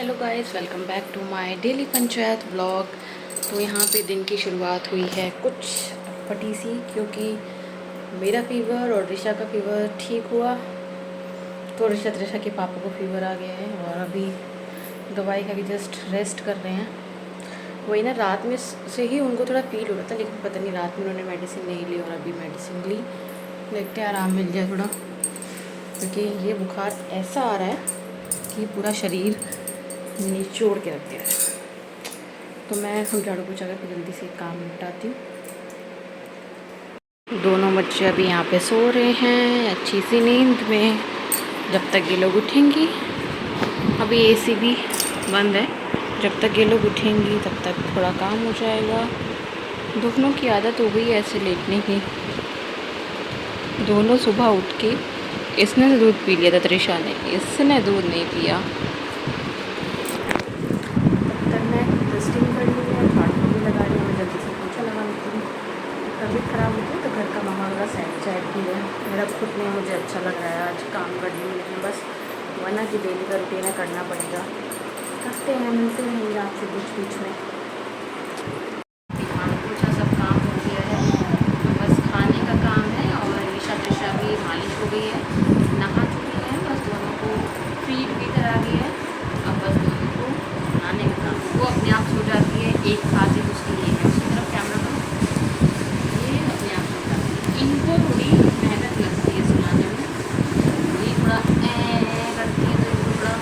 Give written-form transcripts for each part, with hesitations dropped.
Hello guys, welcome back to my daily panchayat vlog. तो यहाँ पे दिन की शुरुआत हुई है कुछ अटपटी सी, क्योंकि मेरा फ़ीवर और ऋषा का फ़ीवर ठीक हुआ तो ऋषा के पापा को फ़ीवर आ गया है और अभी दवाई खा के जस्ट रेस्ट कर रहे हैं। वही ना, रात में से ही उनको थोड़ा फील हो रहा था, लेकिन पता नहीं रात में उन्होंने मेडिसिन नहीं ली और अभी मेडिसिन ली। देखते हैं आराम मिल जाए थोड़ा, क्योंकि ये बुखार ऐसा आ रहा है कि पूरा शरीर निचोड़ के रख दिया है। तो मैं हम झाड़ू पोछा करके जल्दी से काम निपटाती हूँ। दोनों बच्चे अभी यहाँ पे सो रहे हैं अच्छी सी नींद में, जब तक ये लोग उठेंगी। अभी एसी भी बंद है, जब तक ये लोग उठेंगी तब तक थोड़ा काम हो जाएगा। दोनों की आदत हो गई है ऐसे लेटने की। दोनों सुबह उठ के, इसने दूध पी लिया था त्रिशा ने, इसने दूध नहीं पिया। तब मैं डस्टिंग कर ली है, झाड़ू भी लगा रही हूँ, मैं जल्दी से पोछा लगा लेती हूँ। तबीयत ख़राब होती है तो घर का मामा का साइड चाइड भी है। मेरा खुद में मुझे अच्छा लग रहा है आज काम करने में, लेकिन बस वरना कि डेली का रूटीन है, करना पड़ेगा। करते हैं, मिलते रहेंगे आपसे बीच बीच में। झाड़ू पोछा सब काम हो गया है, तो बस खाने का काम है। और ऋषा भी मालिश हो गई है, नहा चुकी है, बस दोनों को फीड भी करा दी है। अब बस दोनों को सुलाने का काम। वो अपने आप सो जाती है, एक खासी उसकी ये है। उसकी तरफ कैमरा करो, ये अपने आप सो जाती है। इनको थोड़ी मेहनत लगती है सुलाने में, ये थोड़ा करती है, तो इनको थोड़ा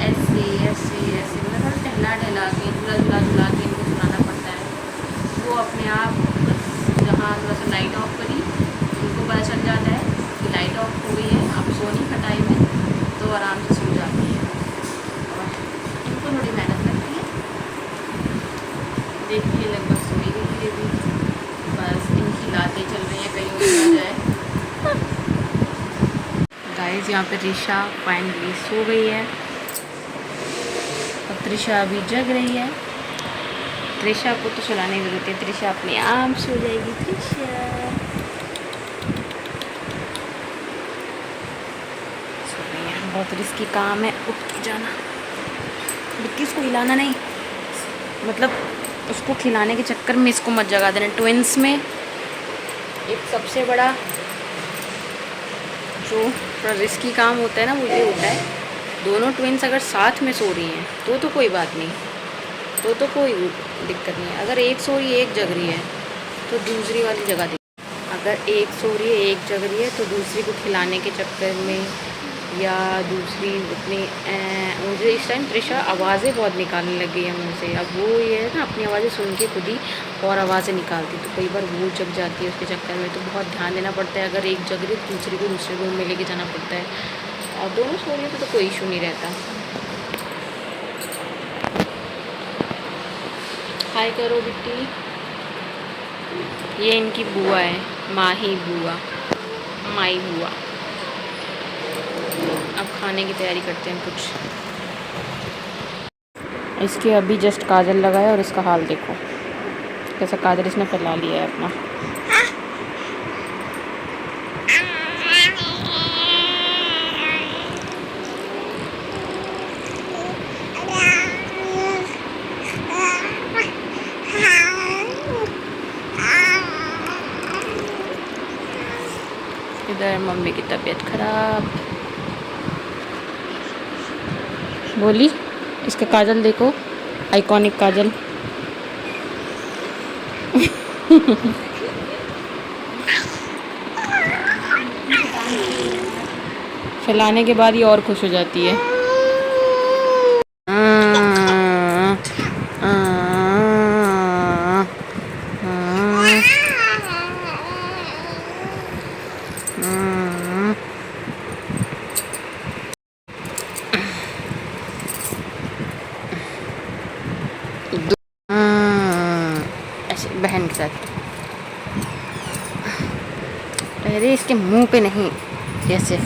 ऐसे ऐसे ऐसे मतलब थोड़ा टहला टहला के झूला झूला झुला के इनको सुलाना पड़ता है। वो अपने आप बस जहाँ थोड़ा सा लाइट ऑफ करी, उनको पता चल जाता है कि लाइट ऑफ हो गई है, अब सोने का टाइम है, तो आराम से सो जाती है। और इनको थोड़ी मेहनत लगती है। देखिए लगभग सोई गई है भी, बस इनकी लातें चल रही हैं, कहीं उड़ ना जाए। गाइस, यहाँ पे ऋषा फाइनली सो गई है। अब त्रिशा अभी जग रही है। त्रिशा को तो सुलाने की जरूरत है, त्रिशा अपने आप सो जाएगी। त्रिशा सो गई है, बहुत रिस्की काम है उठ के जाना। बिक्की इसको हिलाना नहीं, मतलब उसको खिलाने के चक्कर में इसको मत जगा देना। ट्विंस में एक सबसे बड़ा जो थोड़ा रिस्की काम होता है ना, वो ये होता है, दोनों ट्विंस अगर साथ में सो रही हैं तो कोई बात नहीं, तो कोई दिक्कत नहीं है। अगर एक सो रही है एक जग रही है तो दूसरी वाली जगह दी। अगर एक सो रही है एक जग रही है तो दूसरी को खिलाने के चक्कर में, या दूसरी अपनी मुझे इस टाइम त्रिशा आवाज़ें बहुत निकालने लग गई है मुँह से। अब वो ये है ना, अपनी आवाज़ें सुन के खुद ही और आवाज़ें निकालती, तो कई बार वो जग जाती है उसके चक्कर में, तो बहुत ध्यान देना पड़ता है। अगर एक जग रही है दूसरी को दूसरे रूम में लेके जाना पड़ता है। और दोनों सो रही है तो कोई इशू नहीं रहता। हाय करो बिट्टी। ये इनकी बुआ है, माही बुआ, माई बुआ। अब खाने की तैयारी करते हैं कुछ। इसके अभी जस्ट काजल लगाया और इसका हाल देखो कैसा काजल इसने फैला लिया है अपना। इधर मम्मी की तबीयत खराब। बोली इसका काजल देखो, आइकॉनिक काजल। फैलाने के बाद ये और खुश हो जाती है। ऐसे बहन के साथ, अरे इसके मुंह पे नहीं, जैसे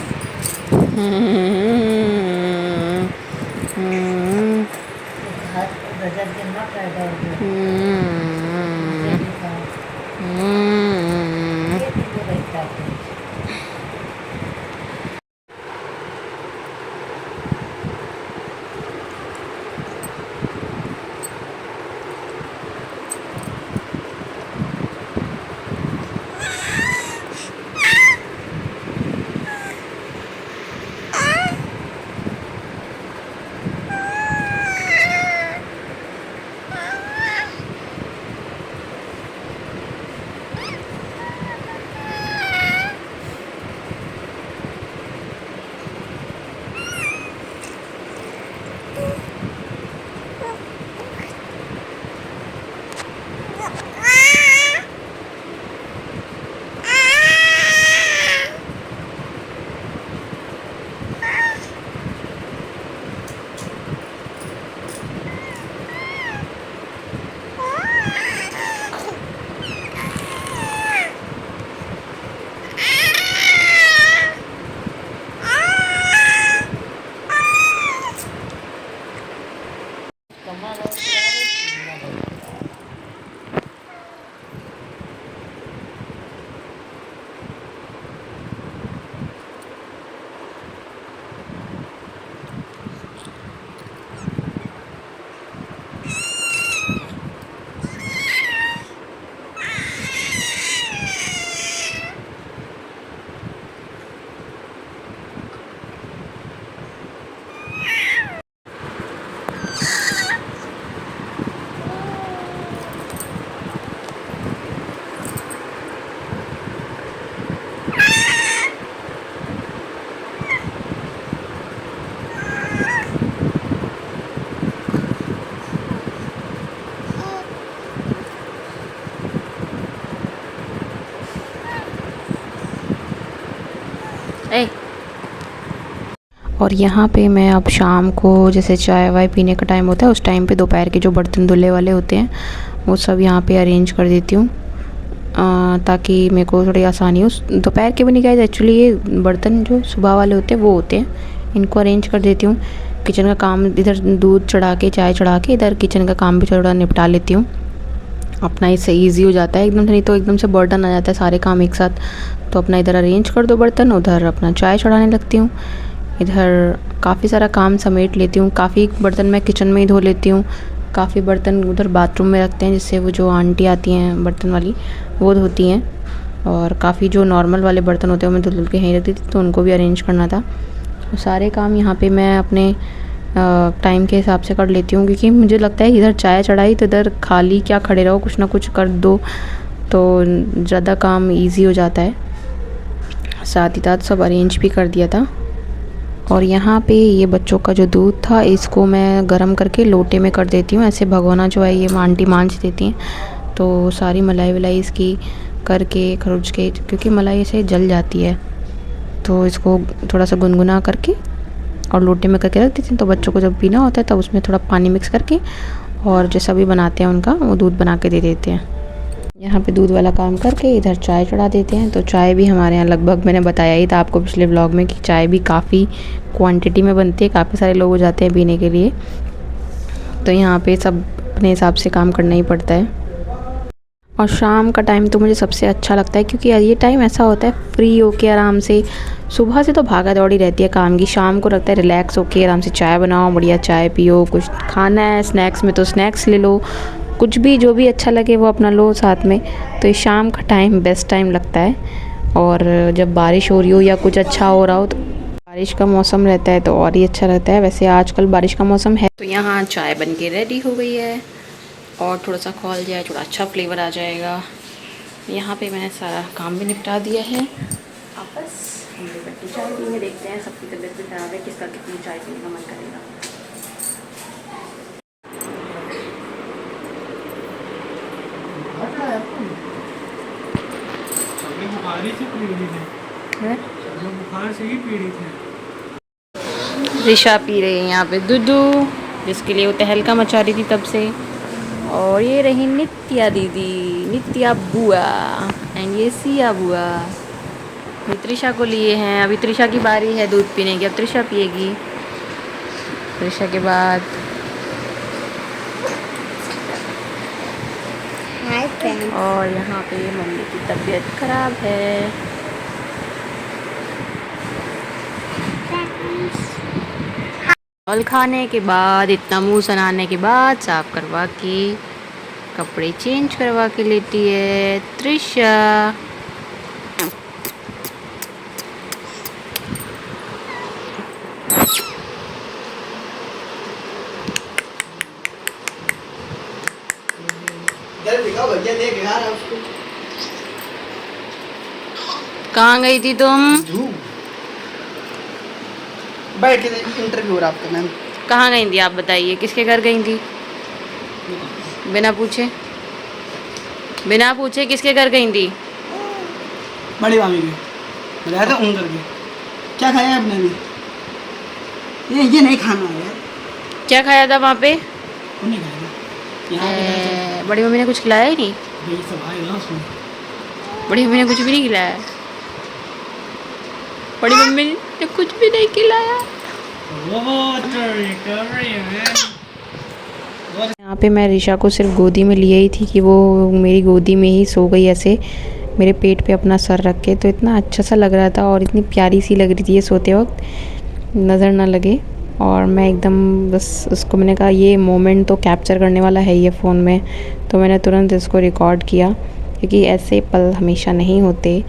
ए और यहाँ पे मैं अब शाम को जैसे चाय वाय पीने का टाइम होता है उस टाइम पे दोपहर के जो बर्तन धुलने वाले होते हैं वो सब यहाँ पे अरेंज कर देती हूँ, ताकि मेरे को थोड़ी आसानी हो। दोपहर के भी नहीं गए एक्चुअली, ये बर्तन जो सुबह वाले होते हैं वो होते हैं, इनको अरेंज कर देती हूँ। किचन का काम इधर दूध चढ़ा के चाय चढ़ा के इधर किचन का काम भी थोड़ा निपटा लेती हूँ, अपना इससे ईजी हो जाता है एकदम से, नहीं तो एकदम से बर्डन आ जाता है सारे काम एक साथ। तो अपना इधर अरेंज कर दो बर्तन, उधर अपना चाय चढ़ाने लगती हूँ, इधर काफ़ी सारा काम समेट लेती हूँ। काफ़ी बर्तन मैं किचन में ही धो लेती हूँ, काफ़ी बर्तन उधर बाथरूम में रखते हैं, जिससे वो जो आंटी आती हैं बर्तन वाली वो धोती हैं, और काफ़ी जो नॉर्मल वाले बर्तन होते हैं वो मैं धुल के यहीं रखती थी, तो उनको भी अरेंज करना था। तो सारे काम यहाँ पे मैं अपने टाइम के हिसाब से कर लेती हूँ, क्योंकि मुझे लगता है इधर चाय चढ़ाई तो इधर खाली क्या खड़े रहो, कुछ ना कुछ कर दो तो ज़्यादा काम इजी हो जाता है। साथ ही साथ सब अरेंज भी कर दिया था। और यहाँ पे ये बच्चों का जो दूध था इसको मैं गरम करके लोटे में कर देती हूँ। ऐसे भगोना जो है ये आंटी मांझ देती हैं, तो सारी मलाई वलाई इसकी करके खरुच के, क्योंकि मलाई ऐसे जल जाती है, तो इसको थोड़ा सा गुनगुना करके और लोटे में करके रख देती हूँ। तो बच्चों को जब पीना होता है तब उसमें थोड़ा पानी मिक्स करके और जैसा भी बनाते हैं उनका वो दूध बना के दे देते हैं। यहाँ पे दूध वाला काम करके इधर चाय चढ़ा देते हैं। तो चाय भी हमारे यहाँ लगभग, मैंने बताया ही था आपको पिछले व्लॉग में, कि चाय भी काफ़ी क्वांटिटी में बनती है, काफ़ी सारे लोग हो जाते हैं पीने के लिए, तो यहाँ पे सब अपने हिसाब से काम करना ही पड़ता है। और शाम का टाइम तो मुझे सबसे अच्छा लगता है, क्योंकि ये टाइम ऐसा होता है फ्री होके आराम से, सुबह से तो भागा दौड़ी रहती है काम की, शाम को लगता है रिलैक्स होके आराम से चाय बनाओ, बढ़िया चाय पियो, कुछ खाना है स्नैक्स में तो स्नैक्स ले लो, कुछ भी जो भी अच्छा लगे वो अपना लो साथ में। तो ये शाम का टाइम बेस्ट टाइम लगता है। और जब बारिश हो रही हो या कुछ अच्छा हो रहा हो, तो बारिश का मौसम रहता है तो और ही अच्छा रहता है। वैसे आजकल बारिश का मौसम है। तो यहाँ चाय बन के रेडी हो गई है, और थोड़ा सा खोल जाए थोड़ा अच्छा फ्लेवर आ जाएगा। यहाँ पे मैंने सारा काम भी निपटा दिया है। अब बस हम लोग बैठे चाय पीने, देखते हैं सबकी तबीयत भी खराब है, किसका कितनी चाय पीने का मन करेगा। बुखार से ही पीड़ित है। ऋषा पी रही है यहाँ पे दूधू, जिसके लिए वो तहलका मचा रही थी तब से। और ये रही नित्या दीदी, नित्या बुआ, एंड ये सिया बुआ। अभी त्रिशा को लिए हैं, अभी त्रिशा की बारी है दूध पीने की, अब त्रिशा पिएगी त्रिशा के बाद। और यहाँ पे मम्मी की तबीयत खराब है। और खाने के बाद, इतना मुंह सनाने के बाद, साफ करवा के कपड़े चेंज करवा के लेती है त्रिशा। कहाँ गई थी तुम? बैठ के इंटरव्यू हो रहा आपका मैम। कहाँ गई थी आप बताइए, किसके घर गई थी? बिना पूछे, बिना पूछे किसके घर गई थी? बड़ी मामी के बताया था उन करके। क्या खाया आपने अभी? ये नहीं खाना है यार। क्या खाया था वहाँ पे? नहीं खाया यहाँ बड़ी मम्मी ने कुछ खिलाया ही नहीं? ये सब आएगा उसमें। बड़ी मम्मी ने कुछ भी नहीं खिलाया? बड़ी मम्मी ने कुछ भी नहीं खिलाया। वो कर रही है। यहाँ पे मैं ऋषा को सिर्फ गोदी में लिए ही थी कि वो मेरी गोदी में ही सो गई ऐसे मेरे पेट पे अपना सर रख के। तो इतना अच्छा सा लग रहा था और इतनी प्यारी सी लग रही थी ये सोते वक्त, नज़र ना लगे। और मैं एकदम बस उसको मैंने कहा ये मोमेंट तो कैप्चर करने वाला है ये फ़ोन में, तो मैंने तुरंत इसको रिकॉर्ड किया क्योंकि ऐसे पल हमेशा नहीं होते।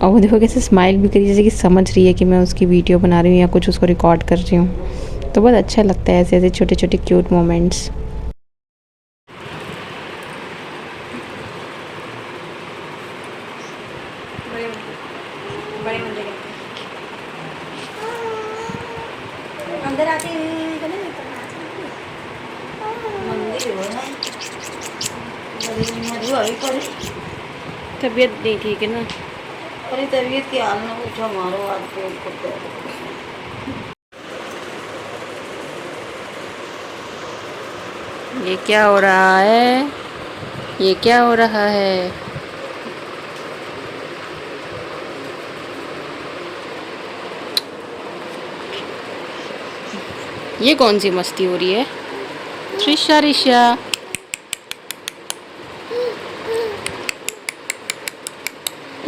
और वो देखो कैसे स्माइल भी करी, जैसे कि समझ रही है कि मैं उसकी वीडियो बना रही हूँ या कुछ उसको रिकॉर्ड कर रही हूँ। तो बहुत अच्छा लगता है ऐसे ऐसे छोटे छोटे क्यूट मोमेंट्स। बड़े मंदिर अंदर आते हैं मंदिर तबीयत नहीं ठीक है ना? अरे तबीयत की हाल में पूछो, मारो आज पेट को। ये क्या हो रहा है? ये क्या हो रहा है? ये कौन सी मस्ती हो रही है? ऋषा ऋषा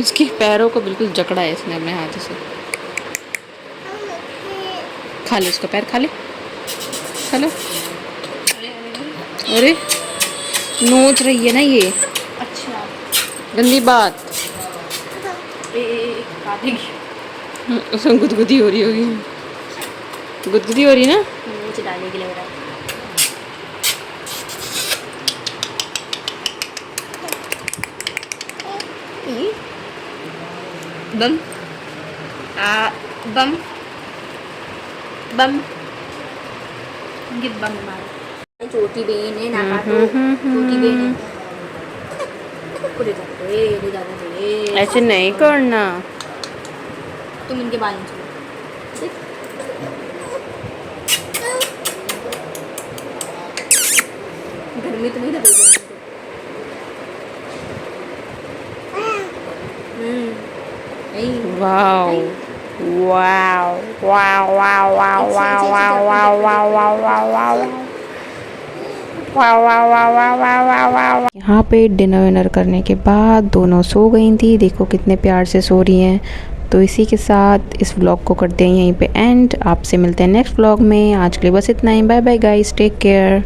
उसके पैरों को बिल्कुल जकड़ा है इसने अपने हाथों से। खा ले उसका पैर, खा ले, खा लो। अरे नोच रही है ना ये, अच्छा गंदी बात। उसमें गुदगुदी हो रही होगी, गुदगुदी हो रही है ना? मुझे डालने के लिए लग रहा है। बम बम बम ये बम मारो। छोटी बहन है ना, काटो। छोटी बहन है, ले जाओ, ले जाओ। ऐसे नहीं करना। तुम इनके बाल नहीं छुओ। घर में तो नहीं लगेगा wow wow wow wow wow wow wow wow wow wow wow wow. यहाँ पे डिनर विनर करने के बाद दोनों सो गई थी। देखो कितने प्यार से सो रही हैं। तो इसी के साथ इस व्लॉग को करते हैं यहीं पे एंड। आपसे मिलते हैं नेक्स्ट व्लॉग में। आज के लिए बस इतना ही। Bye bye guys, take care.